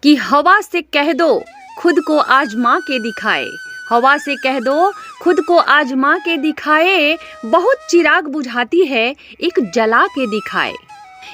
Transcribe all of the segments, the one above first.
कि हवा से कह दो खुद को आजमा के दिखाए। हवा से कह दो खुद को आजमा के दिखाए, बहुत चिराग बुझाती है एक जला के दिखाए।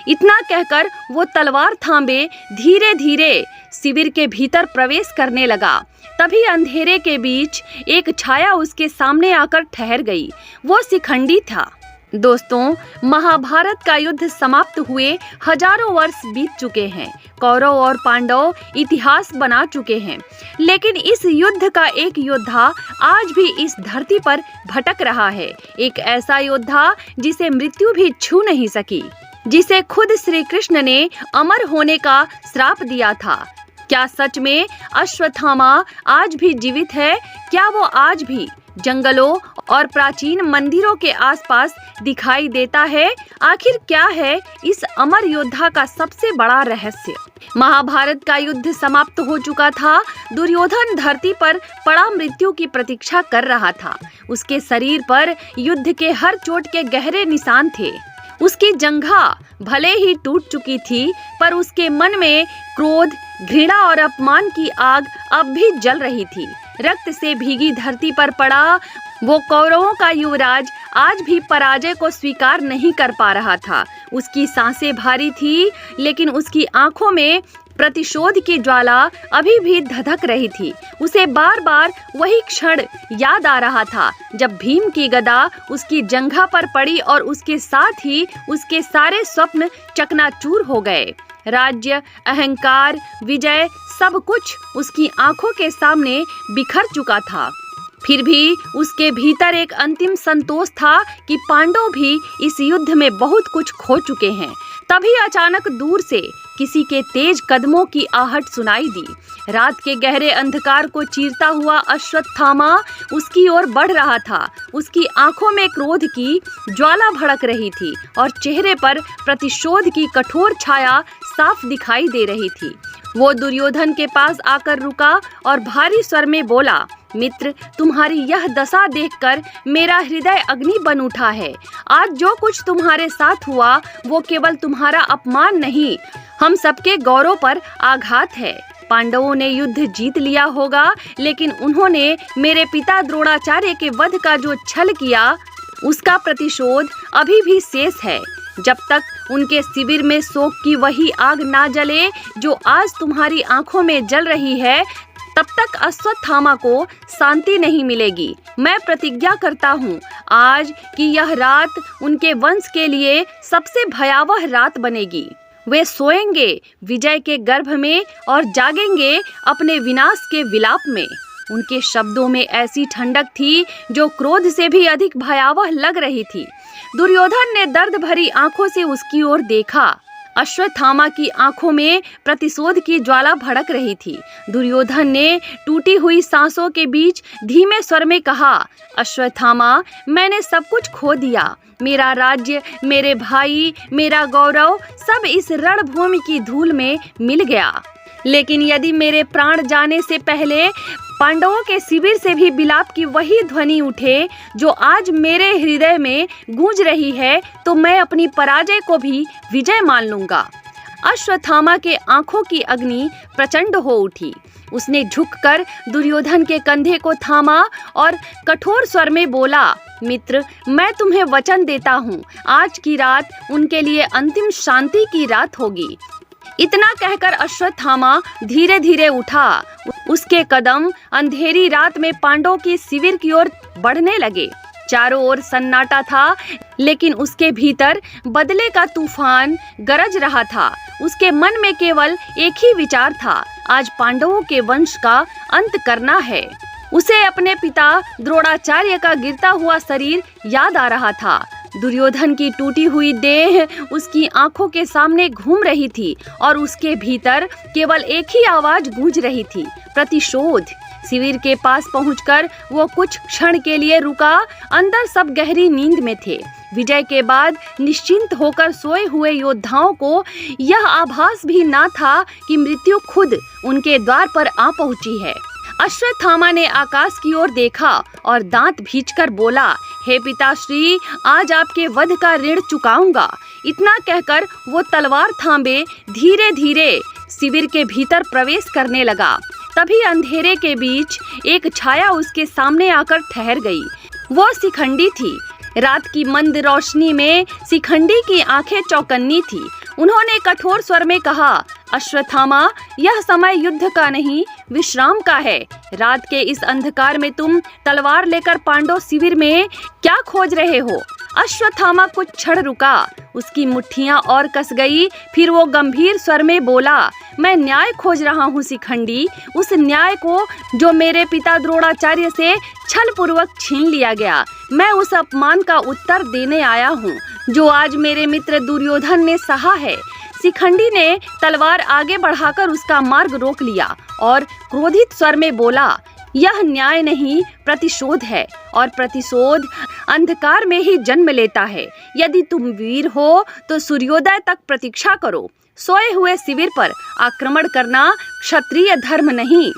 इतना कहकर वो तलवार थामे धीरे धीरे शिविर के भीतर प्रवेश करने लगा। तभी अंधेरे के बीच एक छाया उसके सामने आकर ठहर गई। वो शिखंडी था। दोस्तों, महाभारत का युद्ध समाप्त हुए हजारों वर्ष बीत चुके हैं। कौरव और पांडव इतिहास बना चुके हैं, लेकिन इस युद्ध का एक योद्धा आज भी इस धरती पर भटक रहा है। एक ऐसा योद्धा जिसे मृत्यु भी छू नहीं सकी, जिसे खुद श्री कृष्ण ने अमर होने का श्राप दिया था। क्या सच में अश्वत्थामा आज भी जीवित है? क्या वो आज भी जंगलों और प्राचीन मंदिरों के आसपास दिखाई देता है? आखिर क्या है इस अमर योद्धा का सबसे बड़ा रहस्य? महाभारत का युद्ध समाप्त हो चुका था। दुर्योधन धरती पर पड़ा मृत्यु की प्रतीक्षा कर रहा था। उसके शरीर पर युद्ध के हर चोट के गहरे निशान थे। उसकी जंघा भले ही टूट चुकी थी, पर उसके मन में क्रोध, घृणा और अपमान की आग अब भी जल रही थी। रक्त से भीगी धरती पर पड़ा वो कौरवों का युवराज आज भी पराजय को स्वीकार नहीं कर पा रहा था। उसकी सांसें भारी थी, लेकिन उसकी आंखों में प्रतिशोध की ज्वाला अभी भी धधक रही थी। उसे बार बार वही क्षण याद आ रहा था जब भीम की गदा उसकी जंघा पर पड़ी और उसके साथ ही उसके सारे स्वप्न चकनाचूर हो गए। राज्य, अहंकार, विजय, सब कुछ उसकी आंखों के सामने बिखर चुका था। फिर भी उसके भीतर एक अंतिम संतोष था कि पांडव भी इस युद्ध में बहुत कुछ खो चुके हैं। तभी अचानक दूर से किसी के तेज कदमों की आहट सुनाई दी। रात के गहरे अंधकार को चीरता हुआ अश्वत्थामा उसकी ओर बढ़ रहा था। उसकी आंखों में क्रोध की ज्वाला भड़क रही थी और चेहरे पर प्रतिशोध की कठोर छाया साफ दिखाई दे रही थी। वो दुर्योधन के पास आकर रुका और भारी स्वर में बोला, मित्र, तुम्हारी यह दशा देखकर मेरा हृदय अग्नि बन उठा है। आज जो कुछ तुम्हारे साथ हुआ वो केवल तुम्हारा अपमान नहीं, हम सबके गौरव पर आघात है। पांडवों ने युद्ध जीत लिया होगा, लेकिन उन्होंने मेरे पिता द्रोणाचार्य के वध का जो छल किया, उसका प्रतिशोध अभी भी शेष है। जब तक उनके शिविर में शोक की वही आग ना जले जो आज तुम्हारी आंखों में जल रही है, तब तक अश्वत्थामा को शांति नहीं मिलेगी। मैं प्रतिज्ञा करता हूँ आज कि यह रात उनके वंश के लिए सबसे भयावह रात बनेगी। वे सोएंगे विजय के गर्भ में और जागेंगे अपने विनाश के विलाप में। उनके शब्दों में ऐसी ठंडक थी जो क्रोध से भी अधिक भयावह लग रही थी। दुर्योधन ने दर्द भरी आंखों से उसकी ओर देखा। अश्वत्थामा की आंखों में प्रतिशोध की ज्वाला भड़क रही थी। दुर्योधन ने टूटी हुई सांसों के बीच धीमे स्वर में कहा, अश्वत्थामा, मैंने सब कुछ खो दिया। मेरा राज्य, मेरे भाई, मेरा गौरव, सब इस रणभूमि की धूल में मिल गया। लेकिन यदि मेरे प्राण जाने से पहले पांडवों के शिविर से भी विलाप की वही ध्वनि उठे जो आज मेरे हृदय में गूंज रही है, तो मैं अपनी पराजय को भी विजय मान लूंगा। अश्वत्थामा के आंखों की अग्नि प्रचंड हो उठी। उसने झुककर दुर्योधन के कंधे को थामा और कठोर स्वर में बोला, मित्र, मैं तुम्हें वचन देता हूँ, आज की रात उनके लिए अंतिम शांति की रात होगी। इतना कहकर अश्वत्थामा धीरे धीरे उठा। उसके कदम अंधेरी रात में पांडवों की शिविर की ओर बढ़ने लगे। चारों ओर सन्नाटा था, लेकिन उसके भीतर बदले का तूफान गरज रहा था। उसके मन में केवल एक ही विचार था, आज पांडवों के वंश का अंत करना है। उसे अपने पिता द्रोणाचार्य का गिरता हुआ शरीर याद आ रहा था। दुर्योधन की टूटी हुई देह उसकी आंखों के सामने घूम रही थी और उसके भीतर केवल एक ही आवाज गूंज रही थी, प्रतिशोध। शिविर के पास पहुंचकर वो कुछ क्षण के लिए रुका। अंदर सब गहरी नींद में थे। विजय के बाद निश्चिंत होकर सोए हुए योद्धाओं को यह आभास भी ना था कि मृत्यु खुद उनके द्वार पर आ पहुंची है। अश्वत्थामा ने आकाश की ओर देखा और दांत भींचकर बोला, हे पिताश्री, आज आपके वध का ऋण चुकाऊंगा। इतना कहकर वो तलवार थामे धीरे धीरे शिविर के भीतर प्रवेश करने लगा। तभी अंधेरे के बीच एक छाया उसके सामने आकर ठहर गई। वो शिखंडी थी। रात की मंद रोशनी में शिखंडी की आंखें चौकन्नी थी। उन्होंने कठोर स्वर में कहा, अश्वत्थामा, यह समय युद्ध का नहीं, विश्राम का है। रात के इस अंधकार में तुम तलवार लेकर पांडव शिविर में क्या खोज रहे हो? अश्वत्थामा कुछ क्षण रुका, उसकी मुट्ठियां और कस गई। फिर वो गंभीर स्वर में बोला, मैं न्याय खोज रहा हूँ शिखंडी, उस न्याय को जो मेरे पिता द्रोणाचार्य से छल पूर्वक छीन लिया गया। मैं उस अपमान का उत्तर देने आया हूँ जो आज मेरे मित्र दुर्योधन ने सहा है। शिखंडी ने तलवार आगे बढ़ाकर उसका मार्ग रोक लिया और क्रोधित स्वर में बोला, यह न्याय नहीं, प्रतिशोध है, और प्रतिशोध अंधकार में ही जन्म लेता है। यदि तुम वीर हो तो सूर्योदय तक प्रतीक्षा करो। सोए हुए शिविर पर आक्रमण करना क्षत्रिय धर्म नहीं।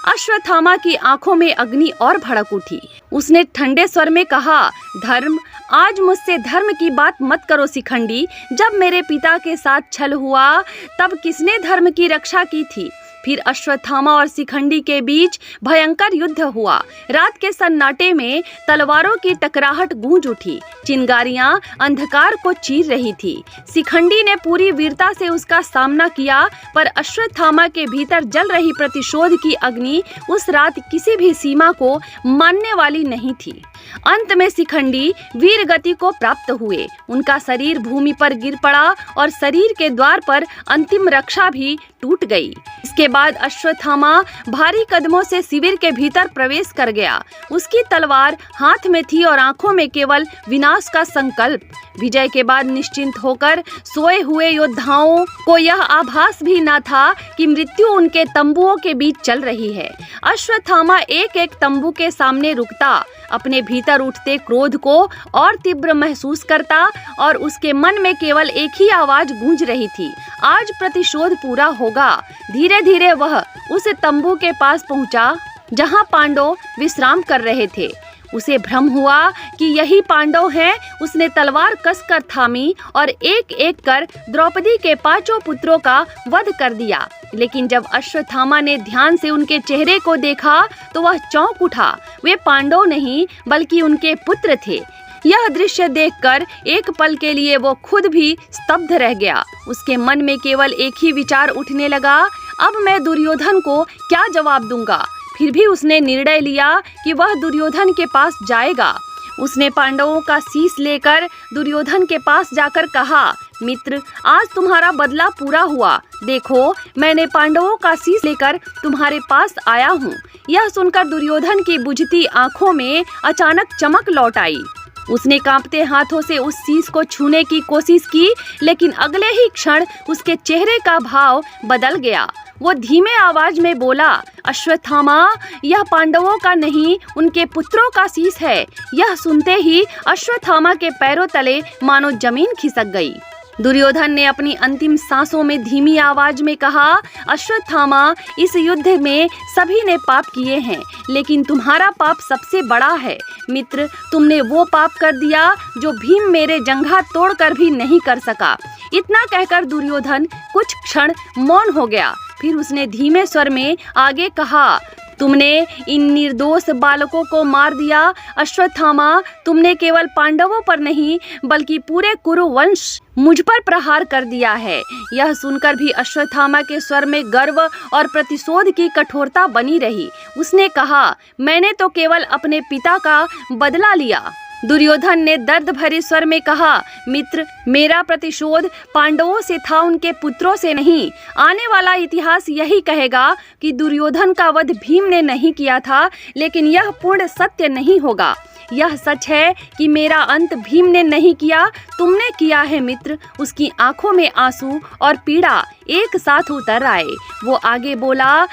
अश्वत्थामा की आंखों में अग्नि और भड़क उठी। उसने ठंडे स्वर में कहा, धर्म? आज मुझसे धर्म की बात मत करो शिखंडी। जब मेरे पिता के साथ छल हुआ तब किसने धर्म की रक्षा की थी? फिर अश्वत्थामा और शिखंडी के बीच भयंकर युद्ध हुआ। रात के सन्नाटे में तलवारों की टकराहट गूंज उठी। चिंगारियां अंधकार को चीर रही थी। शिखंडी ने पूरी वीरता से उसका सामना किया, पर अश्वत्थामा के भीतर जल रही प्रतिशोध की अग्नि उस रात किसी भी सीमा को मानने वाली नहीं थी। अंत में शिखंडी वीर गति को प्राप्त हुए। उनका शरीर भूमि पर गिर पड़ा और शरीर के द्वार पर अंतिम रक्षा भी टूट गई। इसके बाद अश्वत्थामा भारी कदमों से शिविर के भीतर प्रवेश कर गया। उसकी तलवार हाथ में थी और आंखों में केवल विनाश का संकल्प। विजय के बाद निश्चिंत होकर सोए हुए योद्धाओं को यह आभास भी न था कि मृत्यु उनके तंबुओं के बीच चल रही है। अश्वत्थामा एक एक तंबू के सामने रुकता, अपने भीतर उठते क्रोध को और तीव्र महसूस करता, और उसके मन में केवल एक ही आवाज गूंज रही थी, आज प्रतिशोध पूरा होगा। धीरे धीरे वह उस तंबू के पास पहुंचा जहां पांडव विश्राम कर रहे थे। उसे भ्रम हुआ कि यही पांडव हैं। उसने तलवार कसकर थामी और एक एक कर द्रौपदी के 5 पुत्रों का वध कर दिया। लेकिन जब अश्वत्थामा ने ध्यान से उनके चेहरे को देखा तो वह चौंक उठा। वे पांडव नहीं बल्कि उनके पुत्र थे। यह दृश्य देखकर एक पल के लिए वो खुद भी स्तब्ध रह गया। उसके मन में केवल एक ही विचार उठने लगा, अब मैं दुर्योधन को क्या जवाब दूंगा। फिर भी उसने निर्णय लिया कि वह दुर्योधन के पास जाएगा। उसने पांडवों का शीश लेकर दुर्योधन के पास जाकर कहा, मित्र, आज तुम्हारा बदला पूरा हुआ। देखो, मैंने पांडवों का शीश लेकर तुम्हारे पास आया हूँ। यह सुनकर दुर्योधन की बुझती आंखों में अचानक चमक लौट आई। उसने कांपते हाथों से उस शीश को छूने की कोशिश की, लेकिन अगले ही क्षण उसके चेहरे का भाव बदल गया। वो धीमे आवाज में बोला, अश्वत्थामा, यह पांडवों का नहीं, उनके पुत्रों का शीश है। यह सुनते ही अश्वत्थामा के पैरों तले मानो जमीन खिसक गई। दुर्योधन ने अपनी अंतिम सांसों में धीमी आवाज में कहा, अश्वत्थामा, इस युद्ध में सभी ने पाप किए हैं, लेकिन तुम्हारा पाप सबसे बड़ा है। मित्र, तुमने वो पाप कर दिया जो भीम मेरे जंघा तोड़कर भी नहीं कर सका। इतना कहकर दुर्योधन कुछ क्षण मौन हो गया। फिर उसने धीमे स्वर में आगे कहा, तुमने इन निर्दोष बालकों को मार दिया। अश्वत्थामा, तुमने केवल पांडवों पर नहीं बल्कि पूरे कुरु वंश मुझ पर प्रहार कर दिया है। यह सुनकर भी अश्वत्थामा के स्वर में गर्व और प्रतिशोध की कठोरता बनी रही। उसने कहा, मैंने तो केवल अपने पिता का बदला लिया। दुर्योधन ने दर्द भरे स्वर में कहा, मित्र, मेरा प्रतिशोध पांडवों से था, उनके पुत्रों से नहीं। आने वाला इतिहास यही कहेगा कि दुर्योधन का वध भीम ने नहीं किया था, लेकिन यह पूर्ण सत्य नहीं होगा। यह सच है कि मेरा अंत भीम ने नहीं किया, तुमने किया है मित्र। उसकी आंखों में आंसू और पीड़ा एक साथ उतर आए। वो आगे बोला,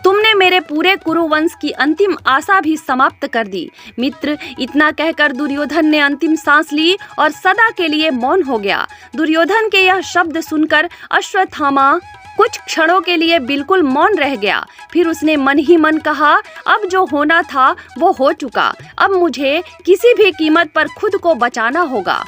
तुमने मेरे पूरे कुरुवंश की अंतिम आशा भी समाप्त कर दी। मित्र, इतना कहकर दुर्योधन ने अंतिम सांस ली और सदा के लिए मौन हो गया। दुर्योधन के यह शब्द सुनकर अश्वत्थामा कुछ क्षणों के लिए बिल्कुल मौन रह गया। फिर उसने मन ही मन कहा, अब जो होना था वो हो चुका। अब मुझे किसी भी कीमत पर खुद को बचाना होगा।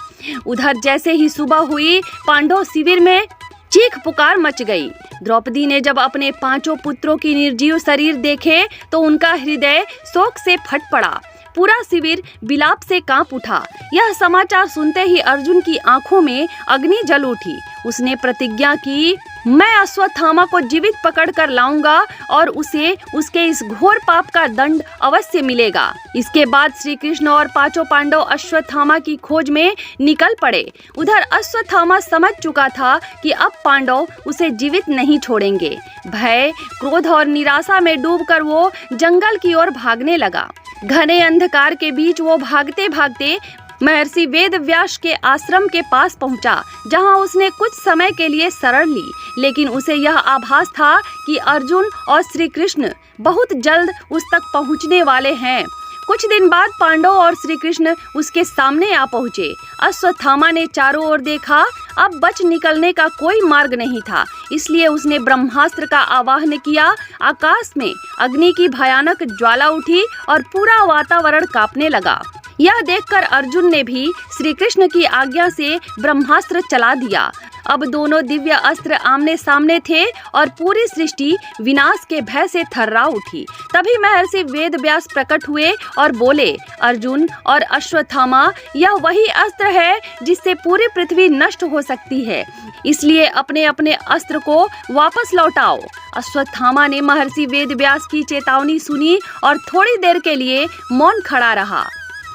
उधर जैसे ही सुबह हुई, पांडव शिविर में चीख पुकार मच गई। द्रौपदी ने जब अपने 5 पुत्रों की निर्जीव शरीर देखे तो उनका हृदय शोक से फट पड़ा। पूरा शिविर विलाप से कांप उठा। यह समाचार सुनते ही अर्जुन की आंखों में अग्नि जल उठी। उसने प्रतिज्ञा की, मैं अश्वत्थामा को जीवित पकड़ कर लाऊंगा और उसे उसके इस घोर पाप का दंड अवश्य मिलेगा। इसके बाद श्री कृष्ण और 5 पांडव अश्वत्थामा की खोज में निकल पड़े। उधर अश्वत्थामा समझ चुका था कि अब पांडव उसे जीवित नहीं छोड़ेंगे। भय, क्रोध और निराशा में डूबकर वो जंगल की ओर भागने लगा। घने अंधकार के बीच वो भागते भागते महर्षि वेदव्यास के आश्रम के पास पहुंचा, जहां उसने कुछ समय के लिए शरण ली। लेकिन उसे यह आभास था कि अर्जुन और श्री कृष्ण बहुत जल्द उस तक पहुंचने वाले हैं। कुछ दिन बाद पांडव और श्री कृष्ण उसके सामने आ पहुंचे। अश्वत्थामा ने चारों ओर देखा, अब बच निकलने का कोई मार्ग नहीं था। इसलिए उसने ब्रह्मास्त्र का आवाहन किया। आकाश में अग्नि की भयानक ज्वाला उठी और पूरा वातावरण कांपने लगा। यह देखकर अर्जुन ने भी श्री कृष्ण की आज्ञा से ब्रह्मास्त्र चला दिया। अब दोनों दिव्य अस्त्र आमने सामने थे और पूरी सृष्टि विनाश के भय से थर्रा उठी। तभी महर्षि वेदव्यास प्रकट हुए और बोले, अर्जुन और अश्वत्थामा, यह वही अस्त्र है जिससे पूरी पृथ्वी नष्ट हो सकती है। इसलिए अपने अपने अस्त्र को वापस लौटाओ। अश्वत्थामा ने महर्षि वेदव्यास की चेतावनी सुनी और थोड़ी देर के लिए मौन खड़ा रहा।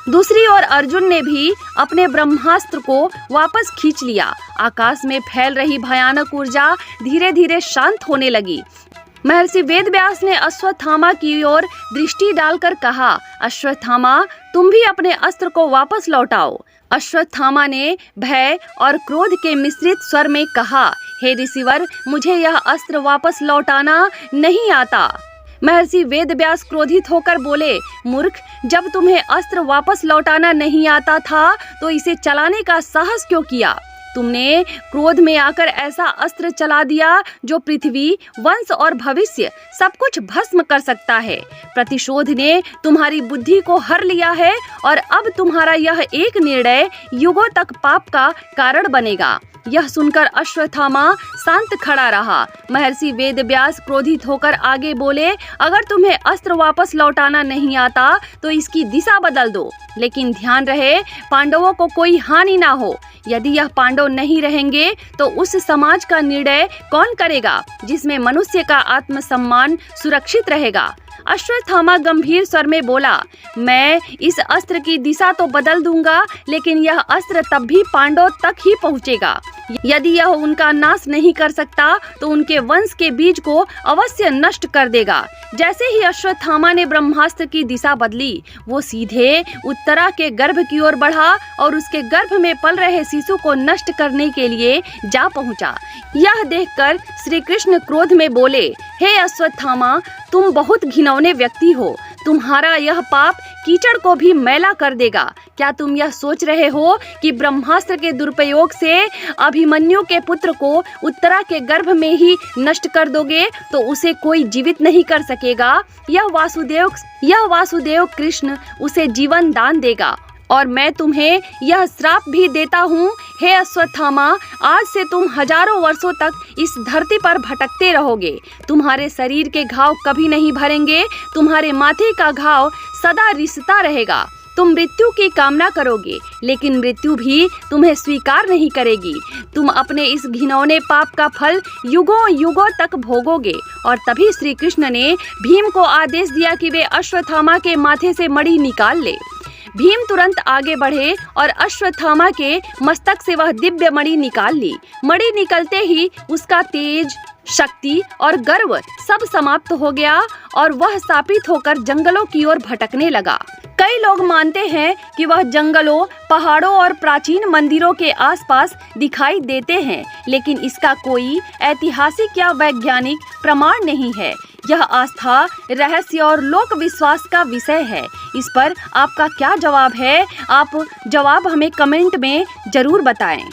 दूसरी ओर अर्जुन ने भी अपने ब्रह्मास्त्र को वापस खींच लिया। आकाश में फैल रही भयानक ऊर्जा धीरे धीरे शांत होने लगी। महर्षि वेदव्यास ने अश्वत्थामा की ओर दृष्टि डालकर कहा, अश्वत्थामा, तुम भी अपने अस्त्र को वापस लौटाओ। अश्वत्थामा ने भय और क्रोध के मिश्रित स्वर में कहा, हे ऋषिवर, मुझे यह अस्त्र वापस लौटाना नहीं आता। महर्षि वेदव्यास क्रोधित होकर बोले, मूर्ख, जब तुम्हें अस्त्र वापस लौटाना नहीं आता था तो इसे चलाने का साहस क्यों किया? तुमने क्रोध में आकर ऐसा अस्त्र चला दिया जो पृथ्वी, वंश और भविष्य सब कुछ भस्म कर सकता है। प्रतिशोध ने तुम्हारी बुद्धि को हर लिया है और अब तुम्हारा यह एक निर्णय युगों तक पाप का कारण बनेगा। यह सुनकर अश्वत्थामा शांत खड़ा रहा। महर्षि वेदव्यास क्रोधित होकर आगे बोले, अगर तुम्हें अस्त्र वापस लौटाना नहीं आता तो इसकी दिशा बदल दो, लेकिन ध्यान रहे पांडवों को कोई हानि ना हो। यदि यह पांडव नहीं रहेंगे तो उस समाज का निर्णय कौन करेगा जिसमें मनुष्य का आत्मसम्मान सुरक्षित रहेगा? अश्वत्थामा गंभीर स्वर में बोला, मैं इस अस्त्र की दिशा तो बदल दूंगा, लेकिन यह अस्त्र तब भी पांडव तक ही पहुंचेगा। यदि यह उनका नाश नहीं कर सकता तो उनके वंश के बीज को अवश्य नष्ट कर देगा। जैसे ही अश्वत्थामा ने ब्रह्मास्त्र की दिशा बदली, वो सीधे उत्तरा के गर्भ की ओर बढ़ा और उसके गर्भ में पल रहे शिशु को नष्ट करने के लिए जा पहुंचा। यह देखकर श्री कृष्ण क्रोध में बोले, हे अश्वत्थामा, तुम बहुत घिनौने व्यक्ति हो। तुम्हारा यह पाप कीचड़ को भी मैला कर देगा। क्या तुम यह सोच रहे हो कि ब्रह्मास्त्र के दुरुपयोग से अभिमन्यु के पुत्र को उत्तरा के गर्भ में ही नष्ट कर दोगे तो उसे कोई जीवित नहीं कर सकेगा? यह वासुदेव कृष्ण उसे जीवन दान देगा। और मैं तुम्हें यह श्राप भी देता हूँ, हे अश्वत्थामा, आज से तुम हजारों वर्षों तक इस धरती पर भटकते रहोगे। तुम्हारे शरीर के घाव कभी नहीं भरेंगे, तुम्हारे माथे का घाव सदा रिसता रहेगा। तुम मृत्यु की कामना करोगे, लेकिन मृत्यु भी तुम्हें स्वीकार नहीं करेगी। तुम अपने इस घिनौने पाप का फल युगों युगों तक भोगोगे। और तभी श्री कृष्ण ने भीम को आदेश दिया कि वे अश्वत्थामा के माथे से मणि निकाल ले। भीम तुरंत आगे बढ़े और अश्वत्थामा के मस्तक से वह दिव्य मणि निकाल ली। मणि निकलते ही उसका तेज, शक्ति और गर्व सब समाप्त हो गया और वह शापित होकर जंगलों की ओर भटकने लगा। कई लोग मानते हैं कि वह जंगलों, पहाड़ों और प्राचीन मंदिरों के आसपास दिखाई देते हैं, लेकिन इसका कोई ऐतिहासिक या वैज्ञानिक प्रमाण नहीं है। यह आस्था, रहस्य और लोक विश्वास का विषय है। इस पर आपका क्या जवाब है? आप जवाब हमें कमेंट में जरूर बताएं।